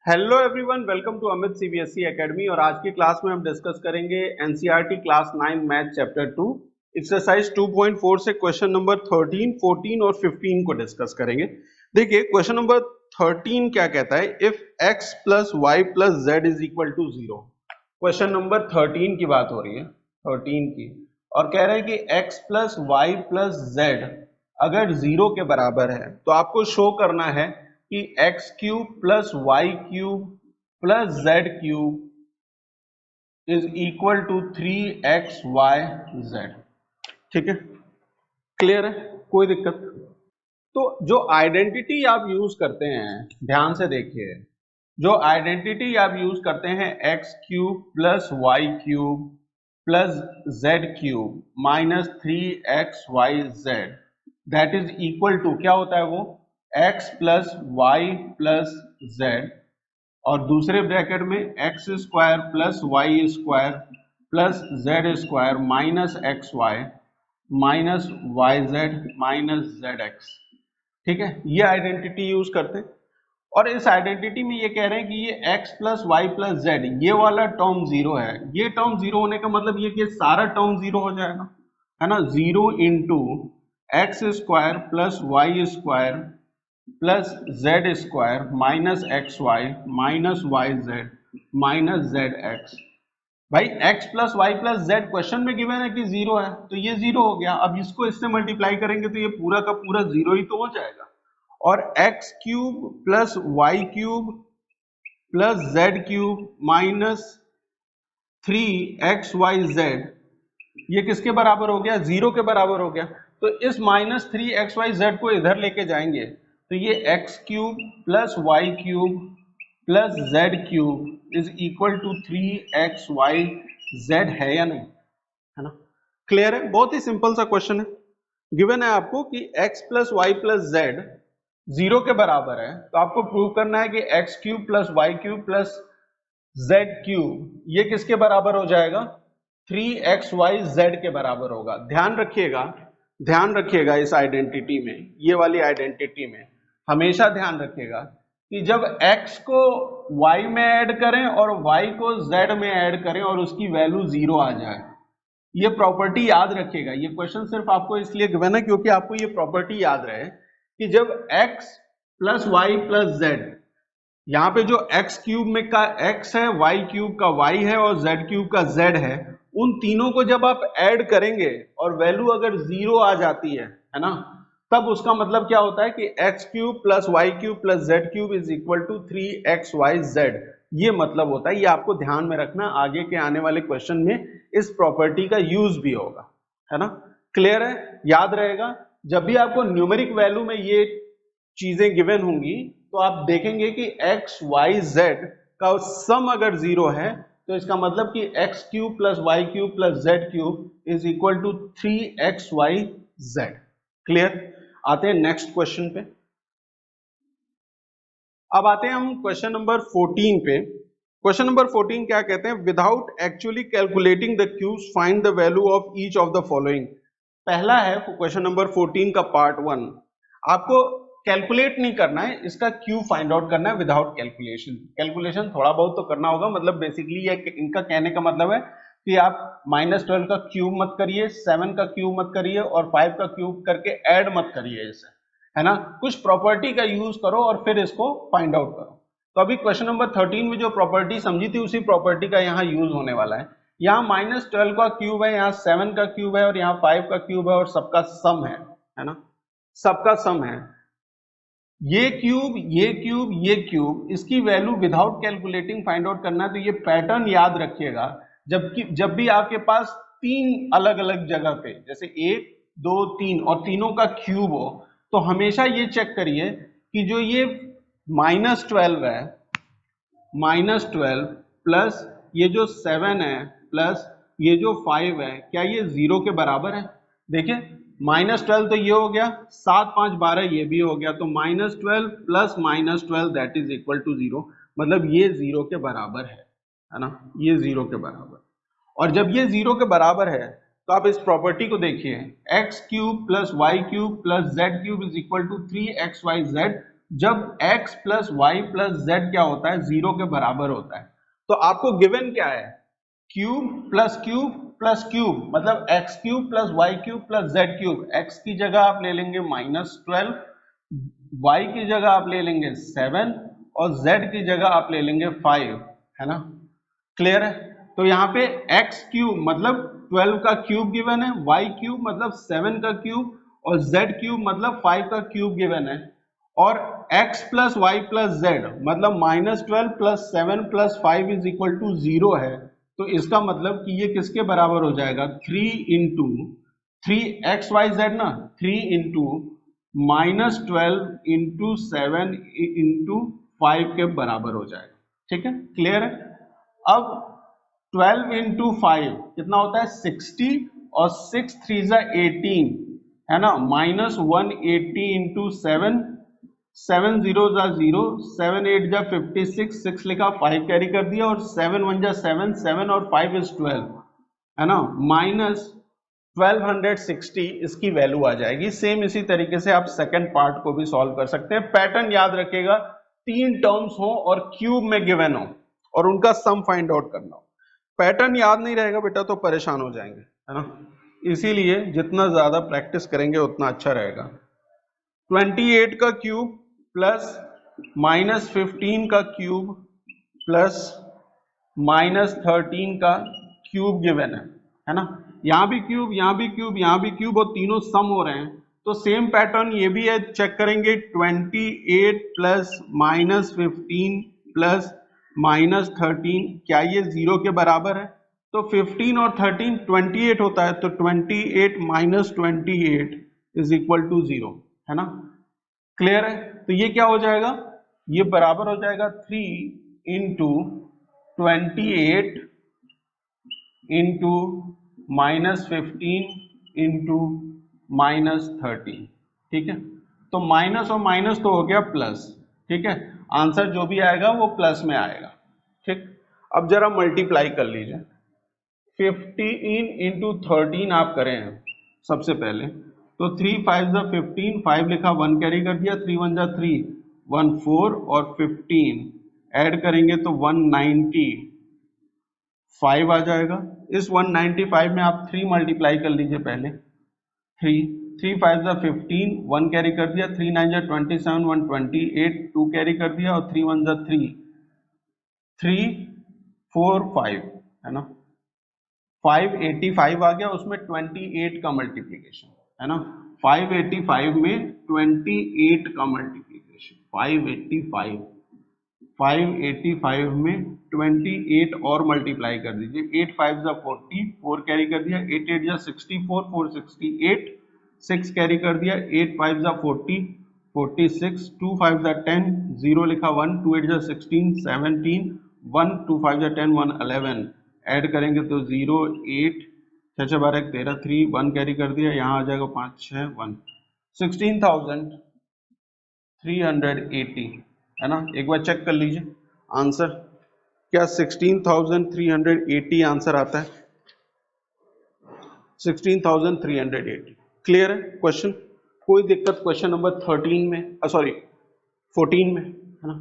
Hello everyone, welcome to Amit CBSE academy. और आज की क्लास में हम डिस्कस करेंगे NCERT class 9 math chapter 2 exercise 2.4 से क्वेश्चन नंबर 13, 14 और 15 को डिस्कस करेंगे। देखिए क्वेश्चन नंबर 13 क्या कहता है, if x plus y plus z is equal to 0। Question number 13 की बात हो रही है, 13 की, और कह रहे हैं कि x plus y plus z अगर 0 के बराबर है तो आपको शो करना है कि x cube plus y cube plus z cube is equal to 3xyz। ठीक है, क्लियर है, कोई दिक्कत? तो जो आइडेंटिटी आप यूज करते हैं, ध्यान से देखिए, जो आइडेंटिटी आप यूज करते हैं x cube plus y cube plus z cube minus 3xyz, that is equal to क्या होता है वो, x plus y plus z और दूसरे ब्रैकेट में x square plus y square plus z square minus x y minus y z minus z x. ठीक है, ये आइडेंटिटी यूज करते हैं। और इस आइडेंटिटी में ये कह रहे हैं कि ये x plus y plus z, ये वाला टर्म जीरो है। ये टर्म जीरो होने का मतलब ये कि सारा टर्म जीरो हो जाएगा, है ना। 0 into x square plus y square plus z square minus x y minus y z minus z x. भाई x plus y plus z question में गिवन है कि 0 है, तो ये 0 हो गया। अब इसको इससे मल्टीप्लाई करेंगे तो ये पूरा का पूरा 0 ही तो हो जाएगा। और x cube plus y cube plus z cube minus 3xyz, ये किसके बराबर हो गया, 0 के बराबर हो गया। तो इस माइनस 3xyz को इधर लेके जाएंगे तो ये x cube plus y cube plus z cube is equal to 3xyz है या नहीं, है ना। क्लियर है, बहुत ही सिंपल सा क्वेश्चन है। गिवन है आपको कि x plus y plus z 0 के बराबर है, तो आपको प्रूव करना है कि x cube plus y cube plus z cube ये किसके बराबर हो जाएगा, 3xyz के बराबर होगा। ध्यान रखिएगा, ध्यान रखिएगा, इस आइडेंटिटी में, ये वाली आइडेंटिटी में हमेशा ध्यान रखिएगा कि जब x को y में ऐड करें और y को z में ऐड करें और उसकी वैल्यू 0 आ जाए, ये प्रॉपर्टी याद रखिएगा। ये क्वेश्चन सिर्फ आपको इसलिए गिवन है क्योंकि आपको ये प्रॉपर्टी याद रहे कि जब x plus y plus z, यहाँ पे जो x क्यूब में का x है, y क्यूब का y है और z क्यूब का z है, उन तीनों को जब आप ऐड करेंगे और वैल्यू अगर 0 आ जाती है ना, तब उसका मतलब क्या होता है कि x cube plus y cube plus z cube is equal to 3xyz। ये मतलब होता है, ये आपको ध्यान में रखना, आगे के आने वाले क्वेश्चन में इस प्रॉपर्टी का यूज भी होगा, है ना। क्लियर है, याद रहेगा। जब भी आपको न्यूमेरिक वैल्यू में ये चीजें गिवन होंगी तो आप देखेंगे कि एक्स वाई जेड का सम अगर 0 है तो इसका मतलब कि x cube plus y cube plus z cube is equal to 3xyz। Clear. आते हैं नेक्स्ट क्वेश्चन पे। अब आते हैं हम क्वेश्चन नंबर 14 पे। क्वेश्चन नंबर 14 क्या कहते हैं, without actually calculating the cubes find the value of each of the following. पहला है क्वेश्चन नंबर 14 का पार्ट 1। आपको कैलकुलेट नहीं करना है, इसका क्यूब फाइंड आउट करना है विदाउट कैलकुलेशन। कैलकुलेशन थोड़ा बहुत तो करना होगा, मतलब बेसिकली ये इनका कहने का मतलब है कि आप -12 का क्यूब मत करिए, 7 का क्यूब मत करिए और 5 का क्यूब करके ऐड मत करिए इसे, है ना। कुछ प्रॉपर्टी का यूज करो और फिर इसको फाइंड आउट करो। तो अभी क्वेश्चन नंबर 13 में जो प्रॉपर्टी समझी थी उसी प्रॉपर्टी का यहाँ यूज होने वाला है। यहाँ -12 का क्यूब है, यहाँ 7 का क्यूब है और यहाँ 5 का क्यूब है और सबका सम है ना, सबका सम है। ये क्यूब ये क्यूब ये क्यूब, इसकी value without calculating find out करना है। तो ये पैटर्न याद रखिएगा, जब भी आपके पास तीन अलग अलग जगह पे, जैसे 1 2 3 और तीनों का क्यूब हो, तो हमेशा ये चेक करिए कि जो ये -12 है, -12 प्लस ये जो 7 है प्लस ये जो 5 है, क्या ये 0 के बराबर है। देखिए -12 तो ये हो गया, 7 5 12 ये भी हो गया, तो -12 plus -12 that is equal to 0, मतलब ये 0 के बराबर है ना, ये 0 के बराबर। और जब ये 0 के बराबर है तो आप इस प्रॉपर्टी को देखिए, x cube plus y cube plus z cube is equal to 3xyz, जब x plus y plus z क्या होता है, 0 के बराबर होता है। तो आपको गिवन क्या है, क्यूब प्लस क्यूब मतलब x cube plus y cube plus z cube. X की जगह आप ले लेंगे -12, वाई की जगह आप ले लेंगे 7 और जेड की जगह आप ले लेंगे 5, है ना। क्लियर है। तो यहाँ पे एक्स क्यूब मतलब 12 का क्यूब गिवन है, वाई क्यूब मतलब 7 का क्यूब और जेड क्यूब मतलब 5 का क्यूब गिवन है। और x plus y plus z मतलब -12 plus 7 plus 5 is equal to 0 है। तो इसका मतलब कि ये किसके बराबर हो जाएगा, 3 इंटू 3 XYZ ना, 3 इंटू -12 इंटू 7 इंटू 5 के बराबर हो जाएगा। ठीक है, क्लियर है। अब 12 इंटू 5 कितना होता है 60 और 6 3 जा 18, है ना, -180 इंटू 7, 7 0 जा 0, 7 8 जा 56, 6 लिखा 5 कैरी कर दिया और 7 1 जा 7, 7 और 5 इज 12, है ना, -1260 इसकी वैल्यू आ जाएगी। सेम इसी तरीके से आप सेकंड पार्ट को भी सॉल्व कर सकते हैं। पैटर्न याद रखिएगा, 3 टर्म्स हो और क्यूब में गिवन हो और उनका सम फाइंड आउट करना हो। पैटर्न याद नहीं रहेगा बेटा तो परेशान हो जाएंगे, है ना। इसीलिए जितना ज्यादा प्रैक्टिस करेंगे उतना अच्छा रहेगा। 28 का क्यूब प्लस -15 का क्यूब प्लस -13 का क्यूब गिवन है ना। यहां भी क्यूब, यहां भी क्यूब, यहां भी क्यूब और तीनों सम हो रहे हैं। तो सेम पैटर्न ये भी है, चेक करेंगे 28 प्लस -15 प्लस -13 क्या ये 0 के बराबर है। तो 15 और 13 28 होता है, तो 28 माइनस 28 इज इक्वल टू 0, है ना। क्लियर है। तो ये क्या हो जाएगा, ये बराबर हो जाएगा 3 इंटू 28 इंटू -15 इंटू -13। ठीक है, तो माइनस और माइनस तो हो गया प्लस। ठीक है, आंसर जो भी आएगा वो प्लस में आएगा। ठीक, अब जरा मल्टीप्लाई कर लीजिए। 15 इंटू 13 आप करें सबसे पहले, तो 3 5 जा 15, 5 लिखा 1 कैरी कर दिया, 3 1 जा 3, 1 4 और 15 ऐड करेंगे तो 195 आ जाएगा। इस 195 में आप 3 मल्टीप्लाई कर लीजिए पहले। 3 5 जा 15, 1 कैरी कर दिया, 3 9 जा 27, 128, 2 कैरी कर दिया और 3 1 जा 3, 3 4 5, है ना। 585 आ गया, उसमें 28 का मल्टीप्लीकेशन, है ना। 585 में 28 का मल्टीप्लीकेशन, 585 में 28 और मल्टीप्लाई कर दीजिए। 8 5 जा 40, 4 कैरी कर दिया, 8 8 जा 64, 4 68, 6 कैरी कर दिया, 8 5 जा 40, 46, 2 5 जा 10, 0 लिखा 1, 2 8 जा 16, 17, 1 2 5 जा 10, 1 11 ऐड करेंगे तो 0 8 6 6 12 13, 3 1 कैरी कर दिया, यहाँ आ जाएगा 5 6 1, 16,380, है ना। एक बार चेक कर लीजिए आंसर, क्या 16,380 आंसर आता है, 16,380। क्लियर है क्वेश्चन, कोई दिक्कत क्वेश्चन नंबर 13 में, सॉरी 14 में, है ना।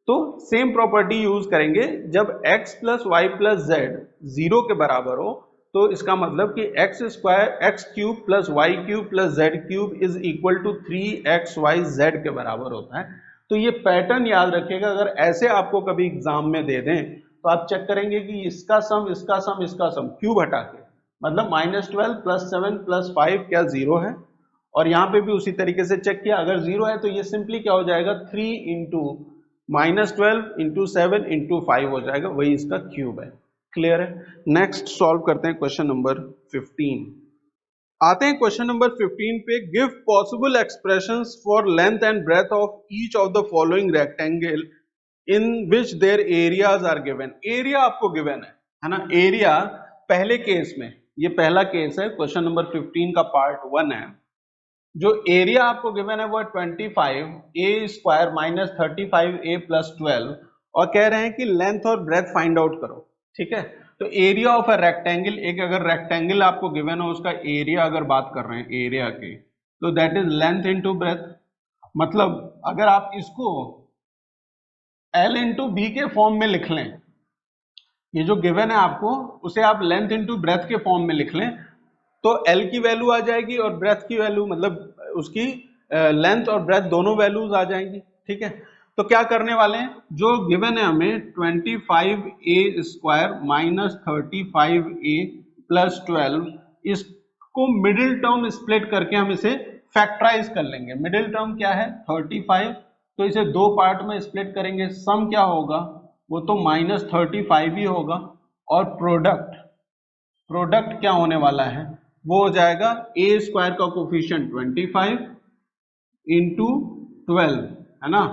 तो सेम प्रॉपर्टी यूज करेंगे, जब x plus y plus z 0 के बराबर हो तो इसका मतलब कि x square x cube plus y cube plus z cube is equal to 3xyz के बराबर होता है। तो ये पैटर्न याद रखिएगा, अगर ऐसे आपको कभी एग्जाम में दे दें तो आप चेक करेंगे कि इसका सम इसका सम इसका सम क्यूब हटा के, मतलब -12 प्लस 7 प्लस 5 क्या 0 है। और यहाँ पे भी उसी तरीके से चेक किया, अगर 0 है तो ये सिंपली क्या हो जाएगा, 3 इंटू -12 इंटू 7 इंटू 5 हो जाएगा, वही इसका क्यूब है। क्लियर है। नेक्स्ट सॉल्व करते हैं क्वेश्चन नंबर 15। आते हैं क्वेश्चन नंबर 15 पे। Give possible expressions for length and breadth of each of the following rectangle in which their areas are given. Area आपको गिवन है ना। एरिया पहले केस में, ये पहला केस है, क्वेश्चन नंबर 15 का पार्ट 1 है। जो एरिया आपको गिवन है वो 25 ए स्क्वायर माइनस 35 ए प्लस 12 और कह रहे हैं कि लेंथ और ब्रेथ फाइंड आउट करो। ठीक है, तो एरिया ऑफ अ रेक्टेंगल, एक अगर रेक्टेंगल आपको गिवन हो उसका एरिया अगर बात कर रहे हैं एरिया के, तो that is length into breath. मतलब अगर आप इसको L इंटू बी के फॉर्म में लिख लें, ये जो गिवन है आपको उसे आप लेंथ इंटू ब्रेथ के फॉर्म में लिख लें, तो L की वैल्यू आ जाएगी और ब्रेथ की वैल्यू, मतलब उसकी लेंथ और ब्रेथ दोनों वैल्यूज आ जाएंगी। ठीक है, तो क्या करने वाले हैं, जो गिवन है हमें 25a square minus 35a plus 12, इसको मिडिल टर्म स्प्लिट करके हम इसे फैक्टराइज कर लेंगे। मिडिल टर्म क्या है 35, तो इसे दो पार्ट में स्प्लिट करेंगे, सम क्या होगा वो तो माइनस 35 ही होगा, और प्रोडक्ट क्या होने वाला है वो हो जाएगा ए स्क्वायर का कोफिशिएंट 25 इंटू 12, है ना,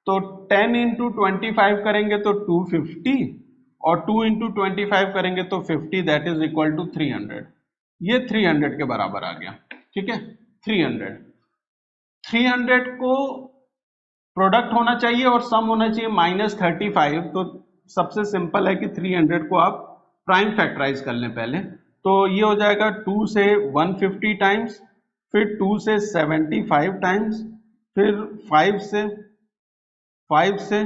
तो 10 इंटू 25 करेंगे तो 250, और 2 इंटू 25 करेंगे तो 50, दैट इज इक्वल टू 300। ये 300 के बराबर आ गया। ठीक है, 300 को प्रोडक्ट होना चाहिए और सम होना चाहिए माइनस 35, तो सबसे सिंपल है कि 300 को आप प्राइम फैक्टराइज कर लें पहले, तो ये हो जाएगा 2 से 150 टाइम्स, फिर 2 से 75 टाइम्स, फिर 5 से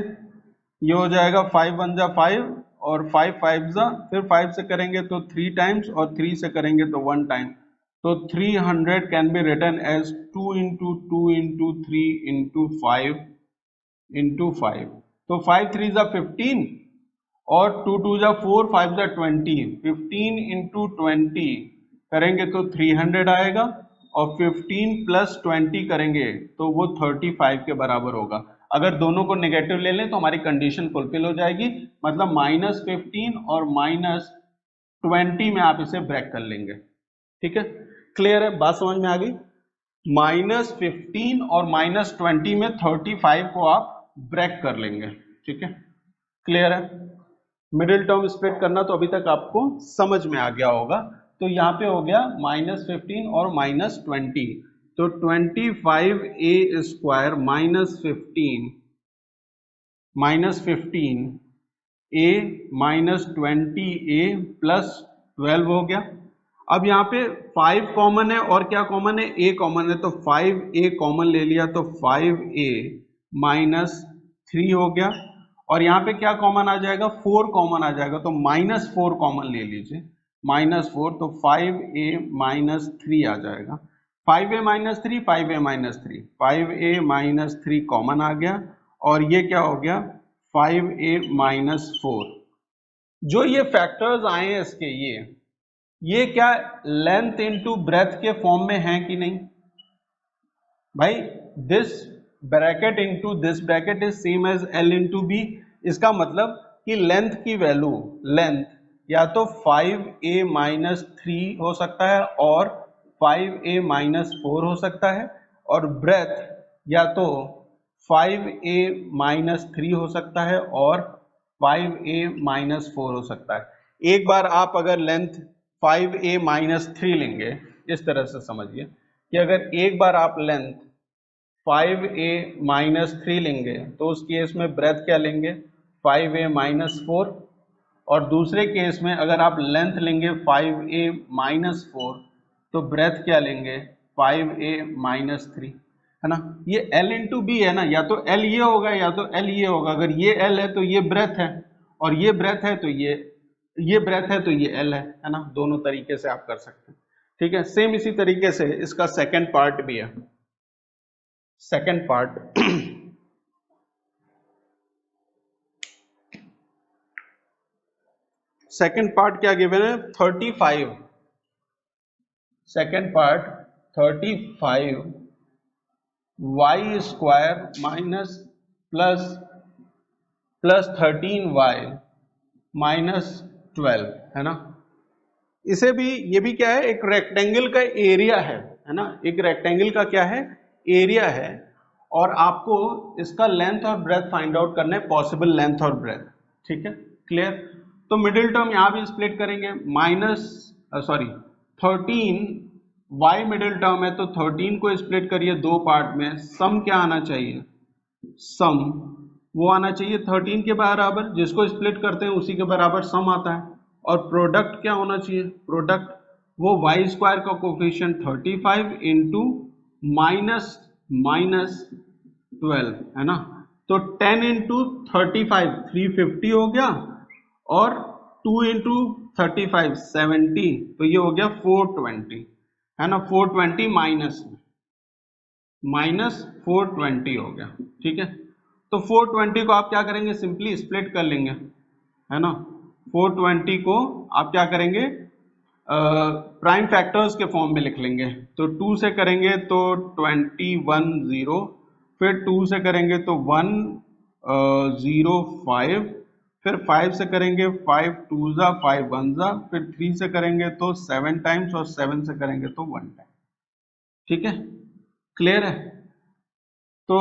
ये हो जाएगा 5 1 जा 5 और 5 5 जा, फिर 5 से करेंगे तो 3 टाइम्स और 3 से करेंगे तो 1 टाइम, तो 300 can be written as 2 into 2 into 3 into 5 into 5, तो 5 3 जा 15 और 2 2 जा 4 5 जा 20, 15 इंटू 20 करेंगे तो 300 आएगा, और 15 प्लस 20 करेंगे तो वो 35 के बराबर होगा। अगर दोनों को नेगेटिव ले लें तो हमारी कंडीशन फुलफिल हो जाएगी, मतलब माइनस 15 और माइनस 20 में आप इसे ब्रेक कर लेंगे। ठीक है, क्लियर है, बात समझ में आ गई। माइनस 15 और माइनस 20 में 35 को आप ब्रेक कर लेंगे। ठीक है, क्लियर है। मिडिल टर्म स्प्लिट करना तो अभी तक आपको समझ में आ गया होगा, तो यहाँ पे हो गया माइनस 15 और माइनस 20, तो 25a square minus 15 a minus 20a plus 12 हो गया। अब यहाँ पे 5 कॉमन है और क्या कॉमन है, a कॉमन है, तो 5a कॉमन ले लिया तो 5a माइनस 3 हो गया, और यहाँ पे क्या कॉमन आ जाएगा 4 कॉमन आ जाएगा, तो माइनस 4 कॉमन ले लीजिए, माइनस 4, तो 5a माइनस 3 आ जाएगा, 5a माइनस 3 5a माइनस 3 5a माइनस 3 कॉमन आ गया, और ये क्या हो गया 5a माइनस 4। जो ये फैक्टर्स आए हैं इसके, ये क्या लेंथ इनटू ब्रेथ के फॉर्म में है कि नहीं भाई, this bracket into this bracket is same as L into b, इसका मतलब कि लेंथ की वैल्यू, लेंथ या तो 5a माइनस 3 हो सकता है और 5a माइनस 4 हो सकता है, और ब्रेथ या तो 5a माइनस 3 हो सकता है और 5a माइनस 4 हो सकता है। एक बार आप अगर लेंथ 5a माइनस 3 लेंगे, इस तरह से समझिए कि अगर एक बार आप लेंथ 5a माइनस 3 लेंगे तो उस केस में ब्रेथ क्या लेंगे 5a माइनस 4, और दूसरे केस में अगर आप लेंथ लेंगे 5a माइनस 4 तो ब्रेथ क्या लेंगे 5a माइनस 3, है ना। ये L इंटू बी है ना, या तो L ये होगा या तो L ये होगा, अगर ये L है तो ये ब्रेथ है, और ये ब्रेथ है तो ये ब्रेथ है तो ये L है ना, दोनों तरीके से आप कर सकते हैं। ठीक है, सेम इसी तरीके से इसका सेकंड पार्ट भी है। सेकंड पार्ट सेकंड पार्ट क्या गिवन है 35, second part 35 y square minus plus 13y minus 12, है ना। इसे भी, ये भी क्या है, एक रेक्टेंगल का एरिया है ना, एक रेक्टेंगल का क्या है एरिया है, और आपको इसका लेंथ और ब्रेथ फाइंड आउट करना है, पॉसिबल लेंथ और ब्रेथ। ठीक है, क्लियर। तो मिडिल टर्म यहां भी स्प्लिट करेंगे, माइनस 13 y मिडिल टर्म है तो 13 को स्प्लिट करिए दो पार्ट में, सम क्या आना चाहिए, सम वो आना चाहिए 13 के बराबर, जिसको स्प्लिट करते हैं उसी के बराबर सम आता है, और प्रोडक्ट क्या होना चाहिए, प्रोडक्ट वो y स्क्वायर का कोफिशिएंट 35 इंटू माइनस -12 है ना। तो 10 इंटू 35 350 हो गया, और 2 इंटू 35 70, तो ये हो गया 420 है ना। 420 माइनस 420 हो गया, ठीक है। तो 420 को आप क्या करेंगे, सिंपली स्प्लिट कर लेंगे, है ना। 420 को आप क्या करेंगे, प्राइम फैक्टर्स के फॉर्म में लिख लेंगे। तो 2 से करेंगे तो 21 फिर 2 से करेंगे तो 105, फिर 5 से करेंगे 5 2 जा 5 1 जा, फिर 3 से करेंगे तो 7 टाइम्स, और 7 से करेंगे तो 1 टाइम, ठीक है। क्लियर है। तो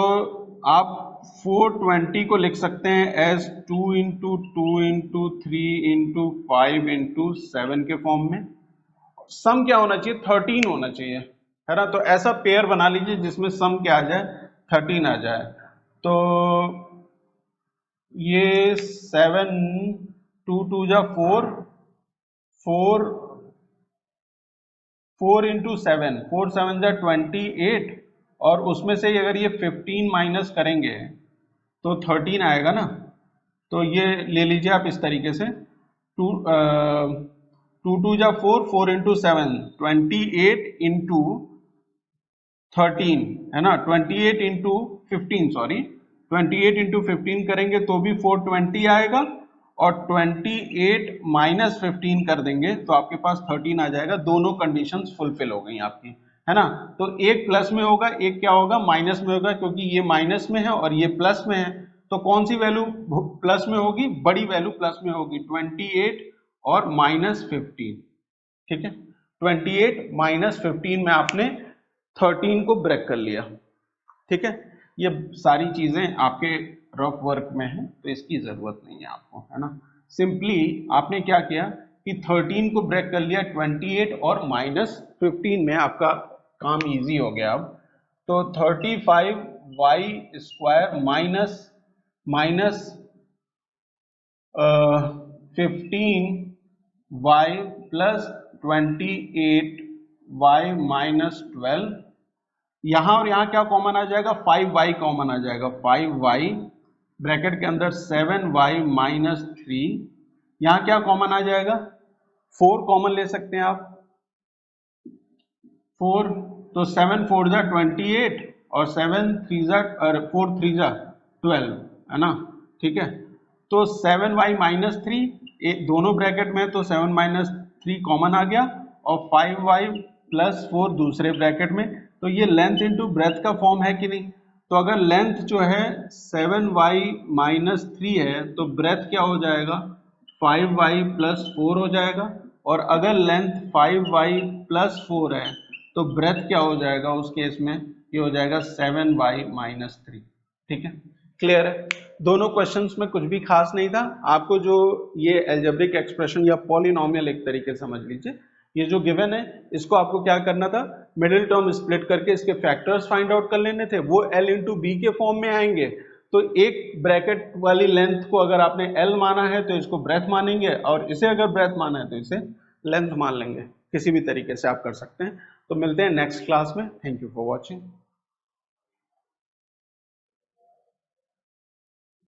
आप 420 को लिख सकते हैं as 2 into 2 into 3 into 5 into 7 के फॉर्म में। सम क्या होना चाहिए, 13 होना चाहिए, है ना। तो ऐसा पेयर बना लीजिए जिसमें सम क्या आ जाए, 13 आ जाए। तो ये 7 2 जा 4 4 इंटू 7 4 7 जा 28, और उसमें से अगर ये 15 माइनस करेंगे तो 13 आएगा ना। तो ये ले लीजिए आप इस तरीके से, 2 2 जा 4 4 इंटू 7 28 इंटू 13 है ना, 28 इंटू 15 सॉरी 28 इंटू 15 करेंगे तो भी 420 आएगा, और 28 माइनस 15 कर देंगे तो आपके पास 13 आ जाएगा। दोनों कंडीशंस फुलफिल हो गई आपकी, है ना। तो एक प्लस में होगा, एक क्या होगा, माइनस में होगा, क्योंकि ये माइनस में है और ये प्लस में है। तो कौन सी वैल्यू प्लस में होगी, बड़ी वैल्यू प्लस में होगी, 28 और माइनस 15, ठीक है। 28 माइनस 15 में आपने 13 को ब्रेक कर लिया, ठीक है। ये सारी चीजें आपके रफ वर्क में है तो इसकी जरूरत नहीं है आपको, है ना। सिंपली आपने क्या किया कि 13 को ब्रेक कर लिया 28 और माइनस 15 में, आपका काम इजी हो गया अब। तो 35y² minus 15y plus 28y minus 12, यहां और यहां क्या कॉमन आ जाएगा, 5y कॉमन आ जाएगा, 5y ब्रैकेट के अंदर 7y माइनस 3, यहां क्या कॉमन आ जाएगा, 4 कॉमन ले सकते हैं आप, 4, तो 7 4 जा 28 और 7 3 जा 4 3 जा 12, है ना, ठीक है। तो 7y माइनस 3 दोनों ब्रैकेट में, तो 7 माइनस 3 कॉमन आ गया, और 5y प्लस 4 दूसरे ब्रैकेट में। तो ये लेंथ इंटू ब्रेथ का फॉर्म है कि नहीं। तो अगर लेंथ जो है 7y माइनस 3 है तो ब्रेथ क्या हो जाएगा, 5y प्लस 4 हो जाएगा, और अगर लेंथ 5y प्लस 4 है तो ब्रेथ क्या हो जाएगा उस केस में, ये हो जाएगा 7y माइनस 3, ठीक है। क्लियर है। दोनों क्वेश्चंस में कुछ भी खास नहीं था। आपको जो ये एल्जेब्रिक एक्सप्रेशन या पॉलिनोमियल एक तरीके समझ लीजिए, ये जो गिवन है इसको आपको क्या करना था, मिडिल टर्म स्प्लिट करके इसके फैक्टर्स फाइंड आउट कर लेने थे। वो l इंटू बी के फॉर्म में आएंगे। तो एक ब्रैकेट वाली लेंथ को अगर आपने l माना है तो इसको ब्रेथ मानेंगे, और इसे अगर ब्रेथ माना है तो इसे लेंथ मान लेंगे। किसी भी तरीके से आप कर सकते हैं। तो मिलते हैं नेक्स्ट क्लास में। Thank you for watching.